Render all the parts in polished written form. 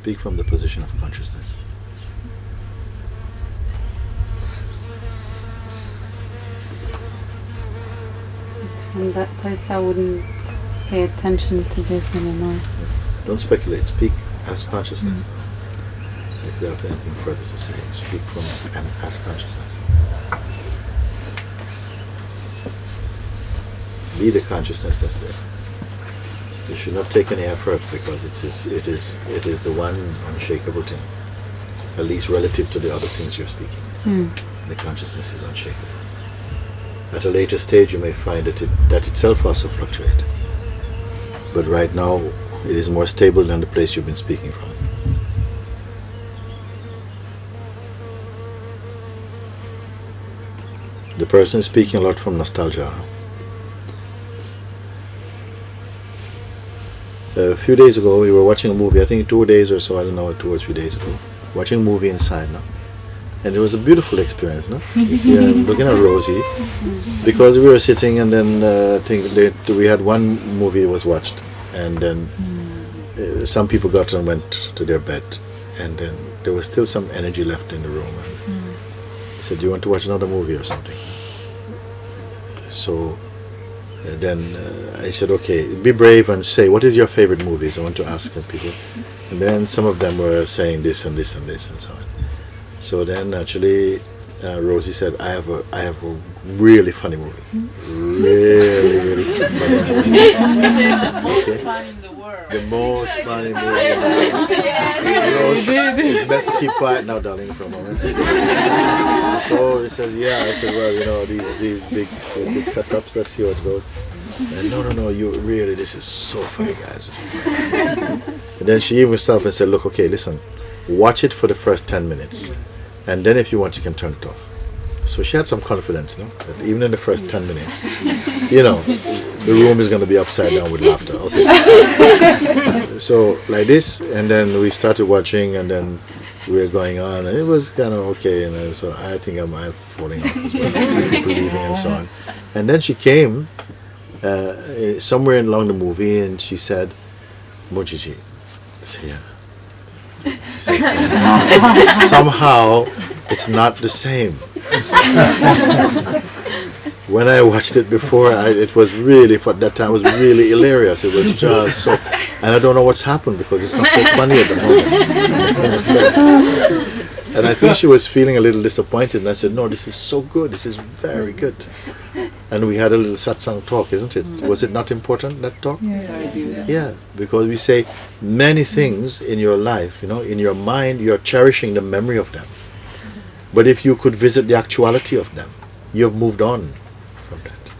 Speak from the position of consciousness. From that place I wouldn't pay attention to this anymore. Don't speculate, speak as consciousness. If you have anything further to say, speak from and as consciousness. Be the consciousness that's there. You should not take any effort because it is the one unshakable thing, at least relative to the other things you're speaking. The consciousness is unshakable. At a later stage you may find that itself also fluctuates. But right now it is more stable than the place you've been speaking from. The person is speaking a lot from nostalgia. A few days ago we were watching a movie, I think 2 days or so, I don't know, 2 or 3 days ago, watching a movie inside now. And it was a beautiful experience, no? You see, I'm looking at Rosie, because we were sitting and then I think we had one movie was watched, and then some people got and went to their bed, and then there was still some energy left in the room. And he said, "Do you want to watch another movie or something?" So then I said, "Okay, be brave and say, what is your favorite movies?" I want to ask people. And then some of them were saying this and this and this and so on. So then actually Rosie said, I have a really funny movie. Really funny movie. The most funny movie. Rose, it's best to keep quiet now, darling, for a moment. So he says, yeah. I said, well, you know, these big setups, let's see how it goes. And no, you really, this is so funny, guys. And then she even stopped and said, look, okay, listen, watch it for the first 10 minutes. And then if you want, you can turn it off. So she had some confidence, no? That even in the first 10 minutes, you know, the room is going to be upside down with laughter. Okay. So like this, and then we started watching, and then we were going on, and it was kind of okay. And then, so I think I'm falling off as well, believing and so on. And then she came somewhere along the movie, and she said, "Mooji," I said, yeah. She said, somehow it's not the same. When I watched it before, it was really, for that time, was really hilarious. It was just so, and I don't know what's happened because it's not so funny at the moment. And I think she was feeling a little disappointed, and I said, no, this is so good, this is very good. And we had a little satsang talk, isn't it? Was it not important, that talk? Yeah, because we say many things in your life, you know, in your mind, you're cherishing the memory of them. But if you could visit the actuality of them, you have moved on from that.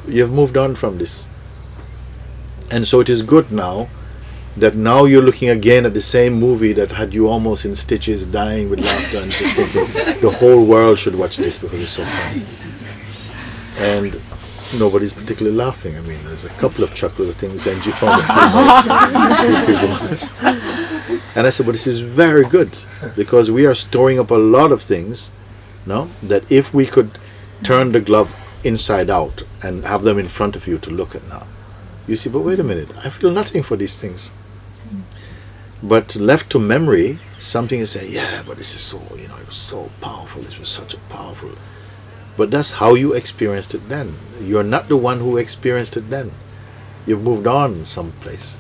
You have moved on from this. And so it is good now that now you're looking again at the same movie that had you almost in stitches, dying with laughter, and just thinking the whole world should watch this because it's so funny. And nobody's particularly laughing. I mean, there's a couple of chuckles of things, and you found a few And I said, but this is very good, because we are storing up a lot of things, no? That if we could turn the glove inside out and have them in front of you to look at now, you see, but wait a minute, I feel nothing for these things. But left to memory, something is saying, yeah, but this is so, you know, it was so powerful, this was such a powerful. But that's how you experienced it then. You're not the one who experienced it then. You've moved on someplace.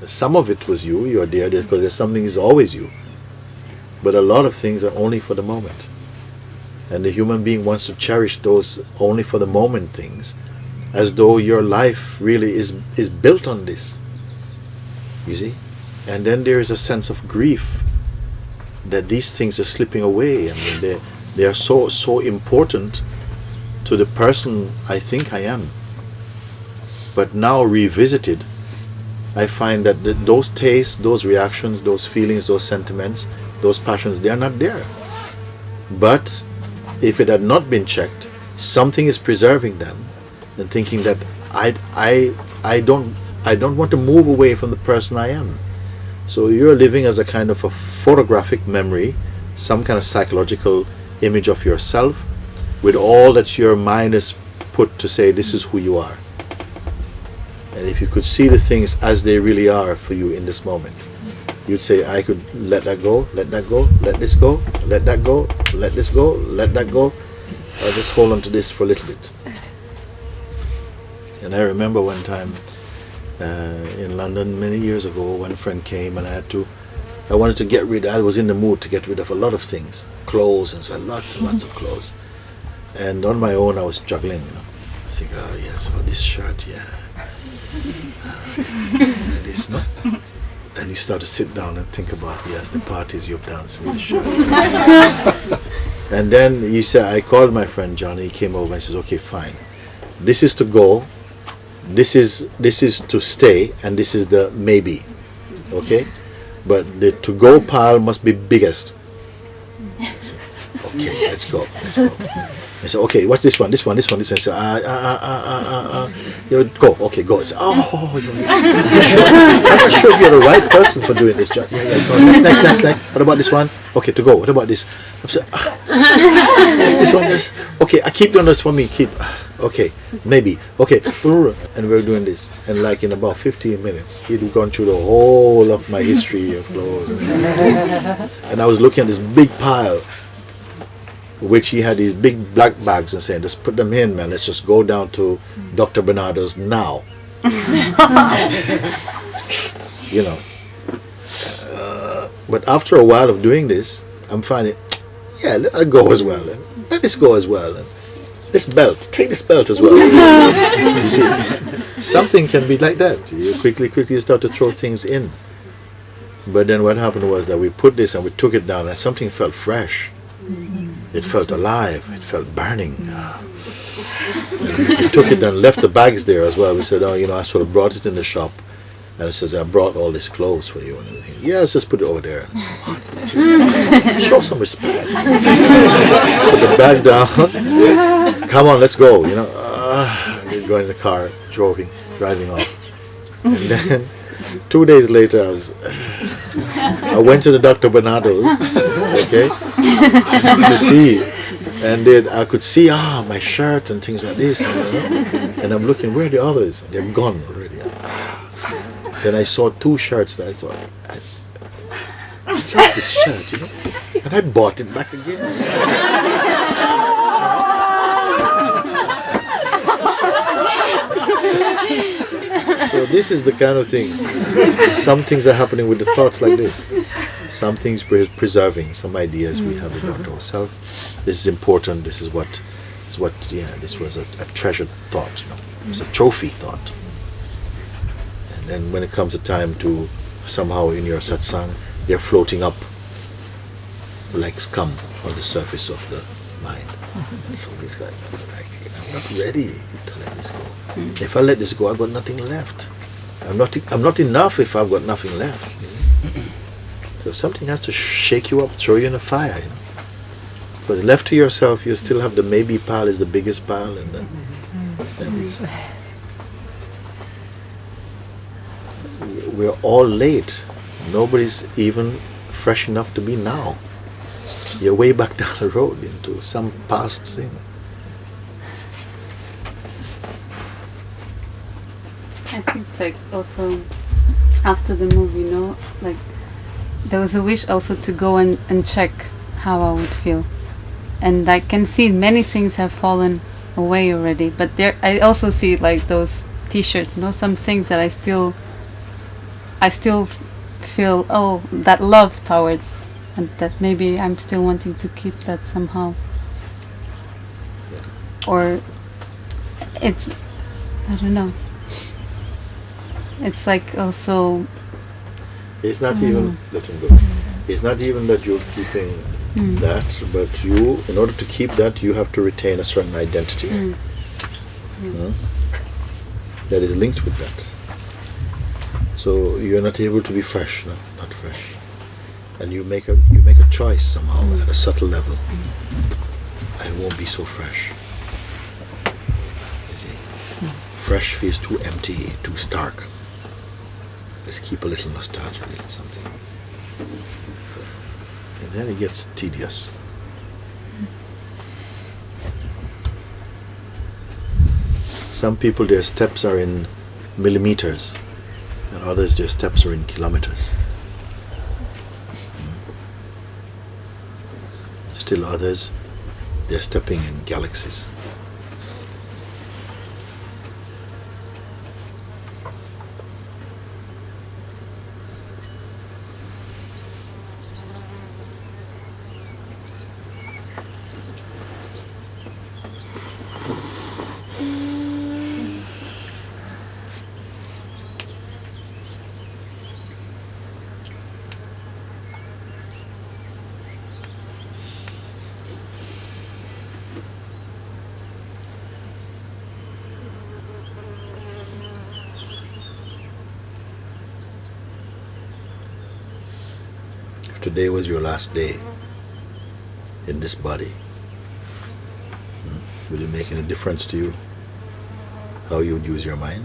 Some of it was you, you're there because there's something is always you. But a lot of things are only for the moment. And the human being wants to cherish those only for the moment things, as though your life really is built on this. You see? And then there is a sense of grief that these things are slipping away. I mean, they are so important to the person I think I am. But now revisited, I find that those tastes, those reactions, those feelings, those sentiments, those passions, they are not there. But if it had not been checked, something is preserving them, and thinking that I don't want to move away from the person I am. So you're living as a kind of a photographic memory, some kind of psychological image of yourself, with all that your mind is put to say this is who you are. And if you could see the things as they really are for you in this moment, you'd say, I could let that go, let that go, let this go, let that go, let this go, let that go. I'll just hold on to this for a little bit. And I remember one time in London many years ago, when a friend came and I wanted to get rid, I was in the mood to get rid of a lot of things, clothes and so lots and lots of clothes. And on my own I was juggling, I was thinking, oh yes, oh this shirt, yeah. This, no? And you start to sit down and think about, yes, the parties you've danced in the shirt. And then I called my friend John, and he came over and says, okay, fine. This is to go, this is to stay, and this is the maybe. Okay? But the to go pile must be biggest. I said, okay, let's go. I said, okay, what's this one? This one. I said, go, okay, go. I said, I'm not sure if you're the right person for doing this job. Yeah, go. Next. What about this one? Okay, to go. What about this? I said, this one is, okay, I keep doing this for me, okay, maybe, okay. And we're doing this. And like in about 15 minutes, he'd gone through the whole of my history of clothes. And I was looking at this big pile, which he had these big black bags and saying, just put them in, man, let's just go down to Dr. Bernardo's now. You know. But after a while of doing this, I'm finding, yeah, let it go as well. And let this go as well. And this belt, take this belt as well. You see, something can be like that. You quickly start to throw things in. But then what happened was that we put this and we took it down and something felt fresh. It felt alive. It felt burning. We took it and left the bags there as well. We said, oh, I sort of brought it in the shop. And it says, I brought all these clothes for you and everything. Yeah, let's just put it over there. I said, what? Show some respect. Put the bag down. Come on, let's go. We go in the car, driving off. And then 2 days later, I went to the Dr. Bernardo's, okay, to see. And then I could see, my shirts and things like this. And I'm looking, where are the others? They're gone already. Then I saw 2 shirts that I thought, I like this shirt, and I bought it back again. So this is the kind of thing. Some things are happening with the thoughts like this. Some things we're preserving, some ideas we have about ourselves. This is important. This was a treasured thought. It was a trophy thought. And then when it comes a time to somehow in your satsang, they're floating up like scum on the surface of the mind. And somebody's going, I'm not ready to let this go. If I let this go, I've got nothing left. I'm not enough if I've got nothing left. So something has to shake you up, throw you in a fire. But left to yourself, you still have the maybe pile is the biggest pile, and then we're all late. Nobody's even fresh enough to be now. You're way back down the road into some past thing. I think also after the movie, there was a wish also to go and check how I would feel. And I can see many things have fallen away already, but I also see those t-shirts, some things that I still feel that love towards, and that maybe I'm still wanting to keep that somehow. Or I don't know. It's also. It's not even letting go. It's not even that you're keeping that, but you, in order to keep that, you have to retain a certain identity that is linked with that. So you're not able to be fresh, not fresh, and you make a choice somehow at a subtle level. I won't be so fresh. You see, fresh feels too empty, too stark. Let's keep a little nostalgia, a little something. And then it gets tedious. Some people, their steps are in millimeters, and others, their steps are in kilometers. Still others, they're stepping in galaxies. Today was your last day in this body. Will it make any difference to you how you would use your mind?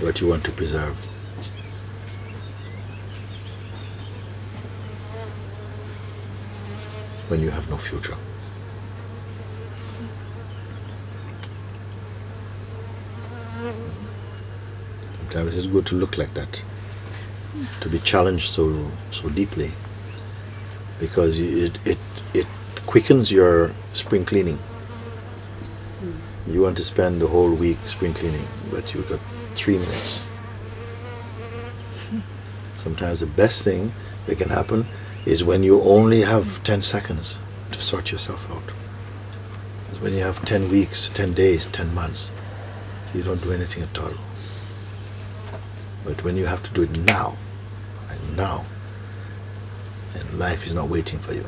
What you want to preserve? When you have no future. Sometimes it's good to look like that, to be challenged so deeply, because it quickens your spring cleaning. You want to spend the whole week spring cleaning, but you've got 3 minutes. Sometimes the best thing that can happen is when you only have 10 seconds to sort yourself out. Because when you have 10 weeks, 10 days, 10 months, you don't do anything at all. But when you have to do it now, and life is not waiting for you,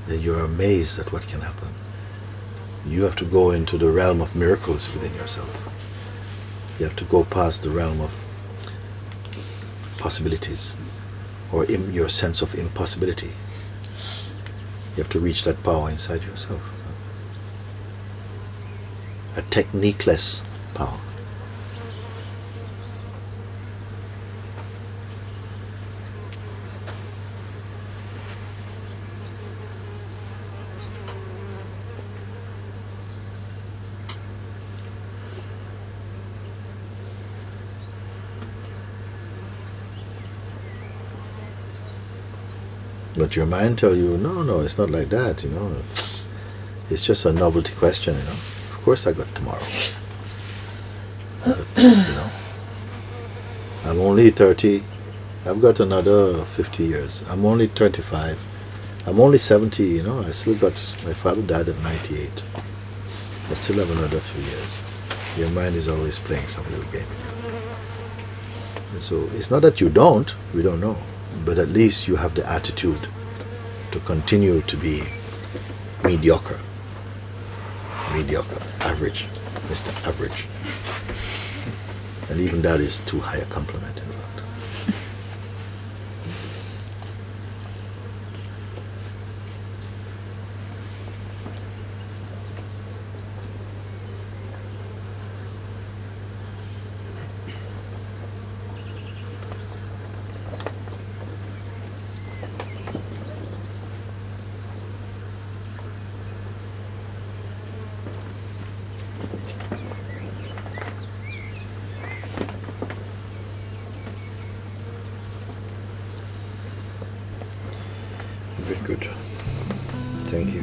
then you're amazed at what can happen. You have to go into the realm of miracles within yourself. You have to go past the realm of possibilities, or your sense of impossibility. You have to reach that power inside yourself. A technique-less power. But your mind tell you, no, it's not like that, It's just a novelty question, Of course I got tomorrow. But, I'm only 30. I've got another 50 years. I'm only 25. I'm only 70, I still got, my father died at 98. I still have another 3 years. Your mind is always playing some little game. And so it's not that we don't know. But at least you have the attitude to continue to be mediocre, average, Mr. Average. And even that is too high a compliment, in fact. Good. Thank you.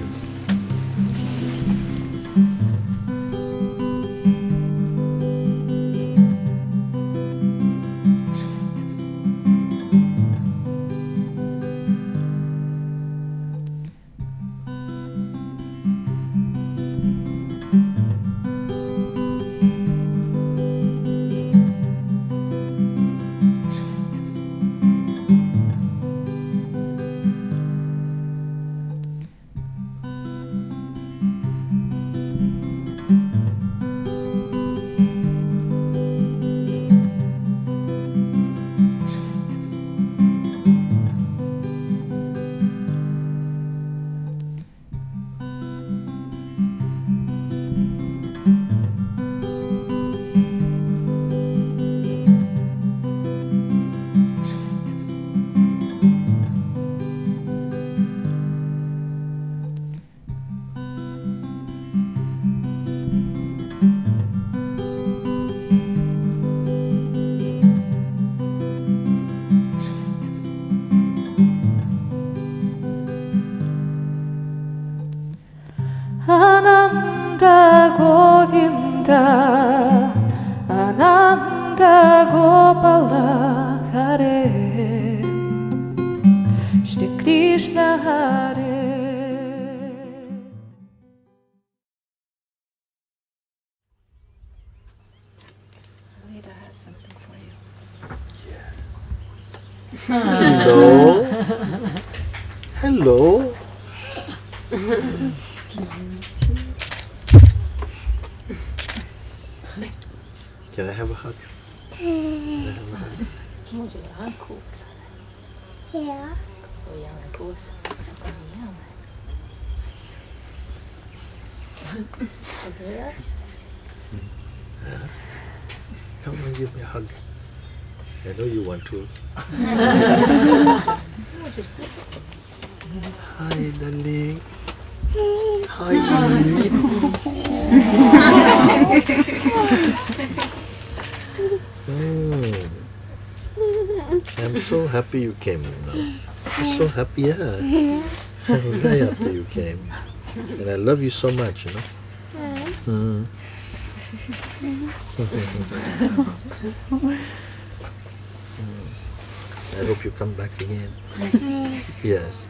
Ananta Gopala Hare Shri Krishna Hare. Lita has something for you. Hello. Hello. Can I have a hug? Can I have a hug? Mooji, you're cool. Ja. Och jag är kos. Och så kommer igen. Come and give me a hug. I know you want to. Hi, darling. Hi. I'm so happy you came now. I'm so happy, yeah. I'm very happy you came. And I love you so much, you know. Mm. I hope you come back again. Yes.